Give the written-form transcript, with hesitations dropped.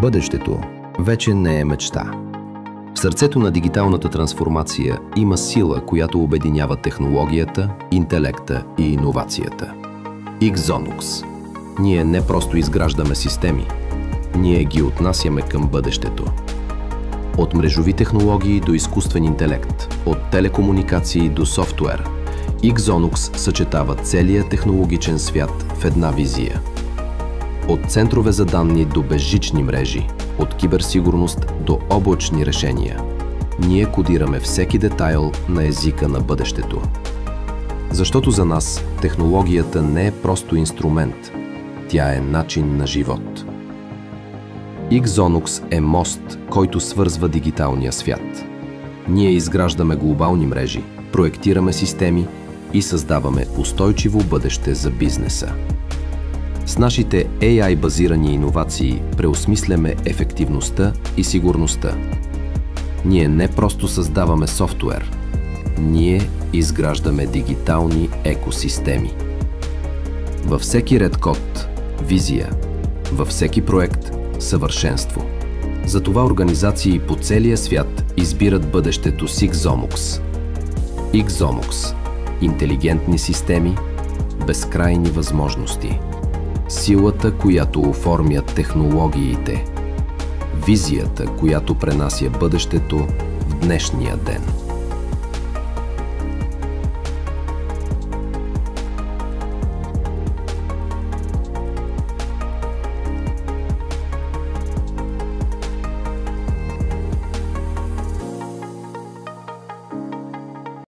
Бъдещето вече не е мечта. В сърцето на дигиталната трансформация има сила, която обединява технологията, интелекта и иновацията. Ixonux. Ние не просто изграждаме системи, ние ги отнасяме към бъдещето. От мрежови технологии до изкуствен интелект, от телекомуникации до софтуер, Ixonux съчетава целия технологичен свят в една визия. От центрове за данни до безжични мрежи, от киберсигурност до облачни решения, ние кодираме всеки детайл на езика на бъдещето. Защото за нас технологията не е просто инструмент, тя е начин на живот. Ixonux е мост, който свързва дигиталния свят. Ние изграждаме глобални мрежи, проектираме системи и създаваме устойчиво бъдеще за бизнеса. С нашите AI-базирани иновации преосмисляме ефективността и сигурността. Ние не просто създаваме софтуер, ние изграждаме дигитални екосистеми. Във всеки ред код – визия, във всеки проект – съвършенство. Затова организации по целия свят избират бъдещето с Ixonux. Ixonux – интелигентни системи, безкрайни възможности. Силата, която оформя технологиите. Визията, която пренася бъдещето в днешния ден.